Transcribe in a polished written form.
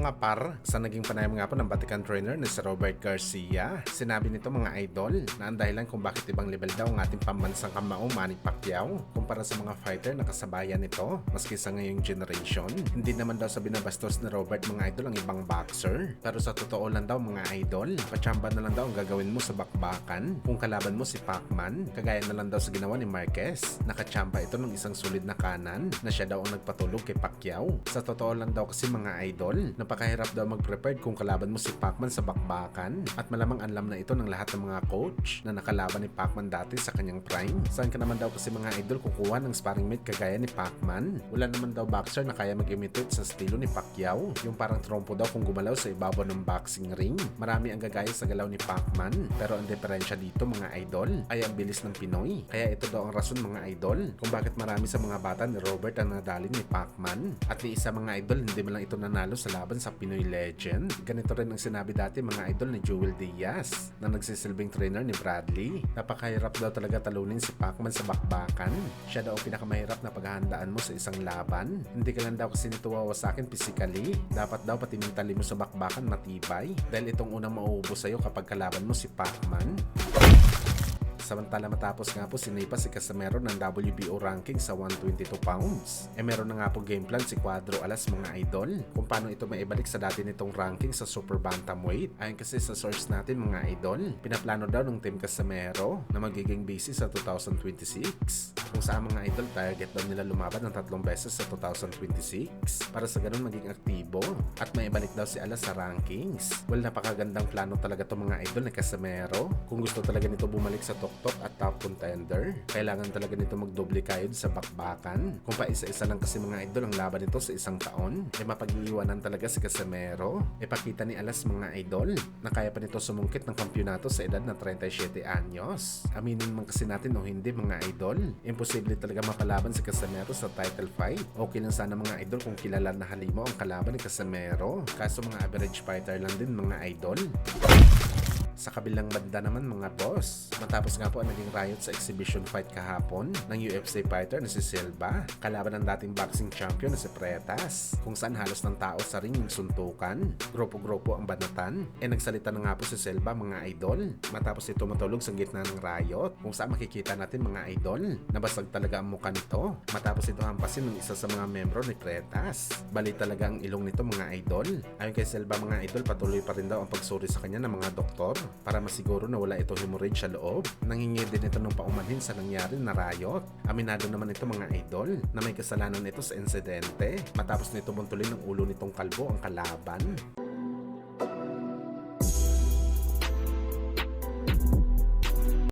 mga par, sa naging panayam nga po ng Vatican trainer ni Sir Robert Garcia, sinabi nito mga idol na ang dahilan kung bakit ibang level daw ang ating pambansang kamao Manny Pacquiao kumpara sa mga fighter na kasabayan nito maski sa ngayong generation. Hindi naman daw sa binabastos ni Robert mga idol ang ibang boxer, pero sa totoo lang daw mga idol, pachamba na lang daw ang gagawin mo sa bakbakan kung kalaban mo si Pacman, kagaya na lang daw sa ginawa ni Marquez. Nakachamba ito ng isang solid na kanan na siya daw ang nagpatulog kay Pacquiao. Sa totoo lang daw kasi mga idol, napakahirap daw mag-prepared kung kalaban mo si Pacman sa bakbakan, at malamang alam na ito ng lahat ng mga coach na nakalaban ni Pacman dati sa kanyang prime. Saan ka naman daw kasi mga idol kukuha ng sparring mate kagaya ni Pacman? Wala naman daw boxer na kaya mag-imitate sa estilo ni Pacquiao, yung parang trompo daw kung gumalaw sa ibabaw ng boxing ring. Marami ang gagaya sa galaw ni Pacman, pero ang diferensya dito mga idol ay ang bilis ng Pinoy. Kaya ito daw ang rason mga idol kung bakit marami sa mga bata ni Robert ang nadali ni Pacman. At ni isa mga idol, hindi man lang ito nanalo sa laban sa Pinoy legend. Ganito rin ang sinabi dati mga idol ni Joel Diaz na nagsisilbing trainer ni Bradley. Napakahirap daw talaga talunin si Pacman sa bakbakan. Siya daw ang pinakamahirap na paghahandaan mo sa isang laban. Hindi ka lang daw kasi nito wawasakin physically. Dapat daw pati mentally mo sa bakbakan matibay, dahil itong unang mauubos sa'yo kapag kalaban mo si Pacman. Samantala matapos nga po sinipa si Casimero ng WBO ranking sa 122 pounds, meron na nga po game plan si Cuadro Alas mga idol kung paano ito maibalik sa dati nitong ranking sa super bantamweight. Ayon kasi sa source natin mga idol, pinaplano daw ng team Casimero na magiging busy sa 2026, kung saan mga idol target daw nila lumaban ng 3 beses sa 2026 para sa ganun maging aktibo at maibalik daw si Alas sa rankings. Well, napakagandang plano talaga to mga idol ni Casimero. Kung gusto talaga nito bumalik sa top at top contender, kailangan talaga nito magdoble kayod sa bakbakan. Kung pa isa-isa lang kasi mga idol ang laban nito sa isang taon, mapag-iiwanan talaga si Casimero. Pakita ni Alas mga idol na kaya pa nito sumungkit ng kampyonato sa edad na 37 anyos. Aminin man kasi natin o hindi mga idol, imposible talaga mapalaban si Casimero sa title fight. Okay lang sana mga idol kung kilala na halimaw ang kalaban ni Casimero, kaso mga average fighter lang din mga idol. Sa kabilang banda naman mga boss, matapos nga po ang naging riot sa exhibition fight kahapon ng UFC fighter na si Silva kalaban ng dating boxing champion na si Pretas, kung saan halos ng tao sa ring yung suntukan, grupo-grupo ang banatan. Nagsalita na nga po si Silva mga idol matapos ito matulog sa gitna ng riot, kung saan makikita natin mga idol nabasag talaga ang mukha nito matapos ito hampasin ng isa sa mga membro ni Pretas. Bali talaga ang ilong nito mga idol. Ayon kay Silva mga idol, patuloy pa rin daw ang pagsuri sa kanya ng mga doktor para masiguro na wala ito hemorrhage sa loob. Nangingi din ito ng paumanhin sa nangyari na riot. Aminado naman ito mga idol na may kasalanan ito sa insidente matapos nito buntulin ng ulo nitong kalbo ang kalaban.